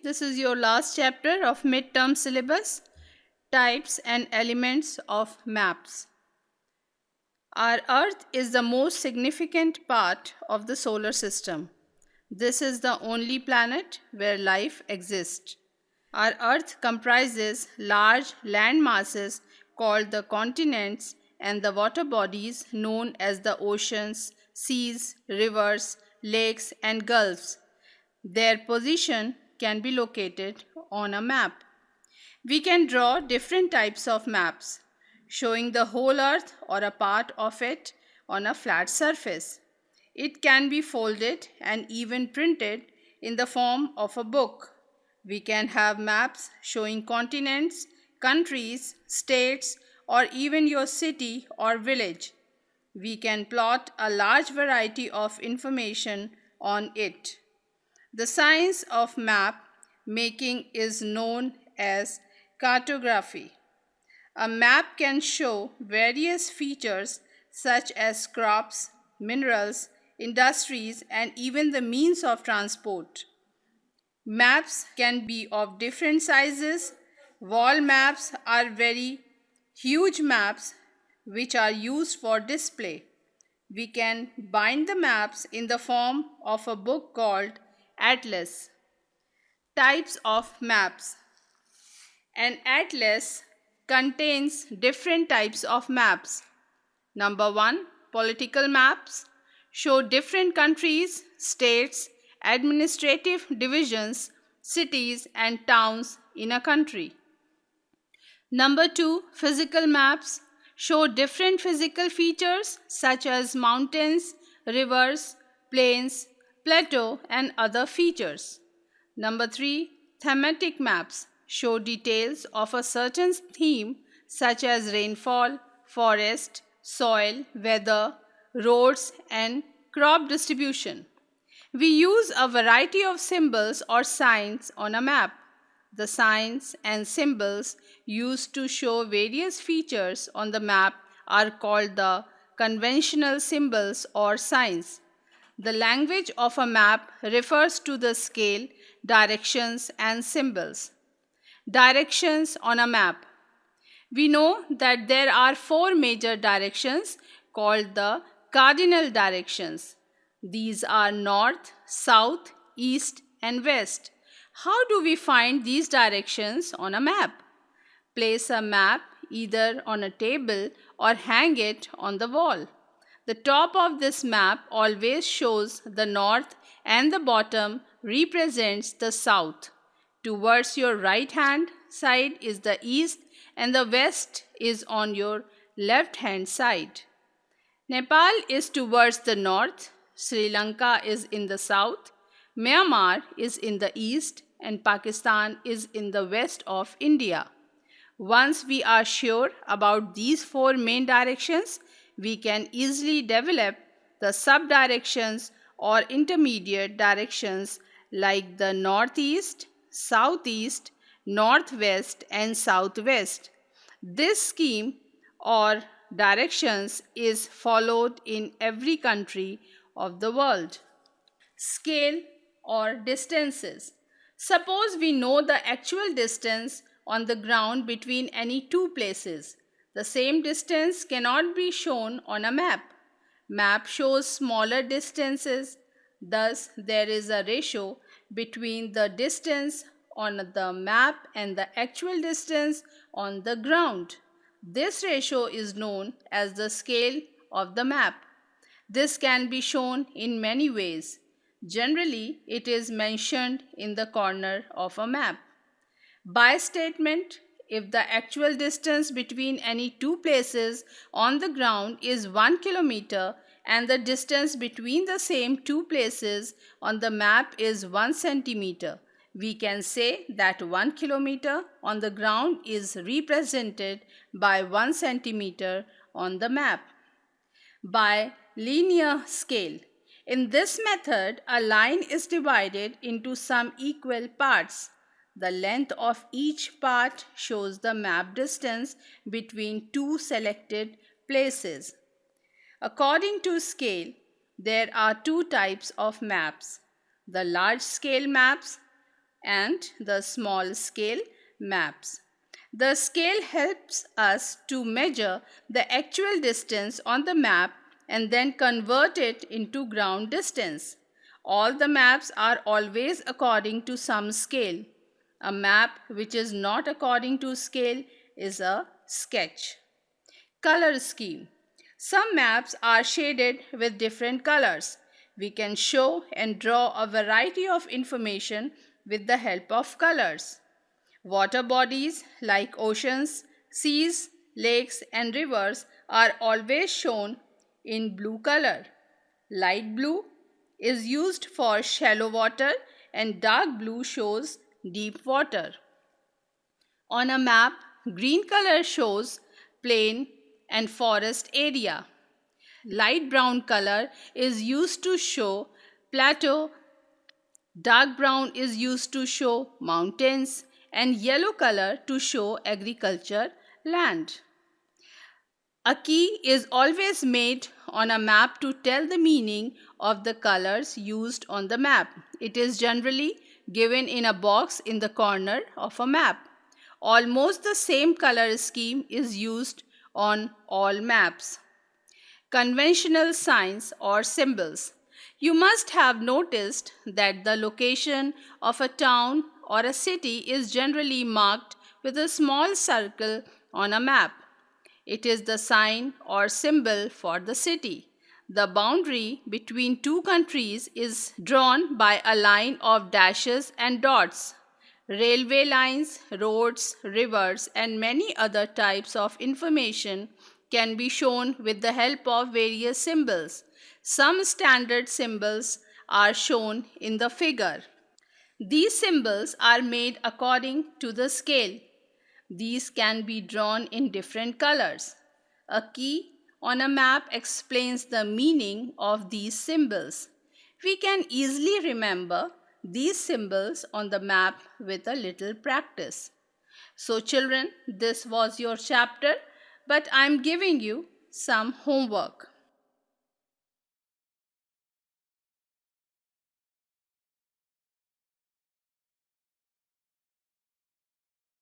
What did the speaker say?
this is your last chapter of midterm syllabus, types and elements of maps. Our Earth is the most significant part of the solar system. This is the only planet where life exists. Our Earth comprises large land masses called the continents and the water bodies known as the oceans, seas, rivers, lakes, and gulfs. Their position can be located on a map. We can draw different types of maps, showing the whole Earth or a part of it on a flat surface. It can be folded and even printed in the form of a book. We can have maps showing continents, countries, states, or even your city or village. We can plot a large variety of information on it. The science of map making is known as cartography. A map can show various features such as crops, minerals, industries, and even the means of transport. Maps can be of different sizes. Wall maps are very huge maps which are used for display. We can bind the maps in the form of a book called atlas. Types of maps. An atlas contains different types of maps. Number 1, political maps show different countries, states, administrative divisions, cities, and towns in a country. Number 2, physical maps show different physical features such as mountains, rivers, plains, plateau, and other features. Number 3, thematic maps show details of a certain theme such as rainfall, forest, soil, weather, roads, and crop distribution. We use a variety of symbols or signs on a map. The signs and symbols used to show various features on the map are called the conventional symbols or signs. The language of a map refers to the scale, directions, and symbols. Directions on a map. We know that there are 4 major directions called the cardinal directions. These are north, south, east, and west. How do we find these directions on a map? Place a map either on a table or hang it on the wall. The top of this map always shows the north and the bottom represents the south. Towards your right hand side is the east and the west is on your left hand side. Nepal is towards the north, Sri Lanka is in the south, Myanmar is in the east, and Pakistan is in the west of India. Once we are sure about these 4 main directions, we can easily develop the sub-directions or intermediate directions like the northeast, southeast, northwest, and southwest. This scheme or directions is followed in every country of the world. Scale or distances. Suppose we know the actual distance on the ground between any 2 places. The same distance cannot be shown on a map. Map shows smaller distances. Thus, there is a ratio between the distance on the map and the actual distance on the ground. This ratio is known as the scale of the map. This can be shown in many ways. Generally, it is mentioned in the corner of a map. By statement, if the actual distance between any 2 places on the ground is 1 kilometer and the distance between the same 2 places on the map is 1 centimeter, we can say that 1 kilometer on the ground is represented by 1 centimeter on the map. By linear scale. In this method, a line is divided into some equal parts. The length of each part shows the map distance between 2 selected places. According to scale, there are 2 types of maps: the large scale maps and the small scale maps. The scale helps us to measure the actual distance on the map and then convert it into ground distance. All the maps are always according to some scale. A map which is not according to scale is a sketch. Color scheme. Some maps are shaded with different colors. We can show and draw a variety of information with the help of colors. Water bodies like oceans, seas, lakes, and rivers are always shown in blue color. Light blue is used for shallow water and dark blue shows deep water. On a map, green color shows plain and forest area. Light brown color is used to show plateau, dark brown is used to show mountains, and yellow color to show agriculture land. A key is always made on a map to tell the meaning of the colors used on the map. It is generally given in a box in the corner of a map. Almost the same color scheme is used on all maps. Conventional signs or symbols. You must have noticed that the location of a town or a city is generally marked with a small circle on a map. It is the sign or symbol for the city. The boundary between two countries is drawn by a line of dashes and dots. Railway lines, roads, rivers, and many other types of information can be shown with the help of various symbols. Some standard symbols are shown in the figure. These symbols are made according to the scale. These can be drawn in different colors. A key on a map explains the meaning of these symbols. We can easily remember these symbols on the map with a little practice. So, children, this was your chapter, but I am giving you some homework.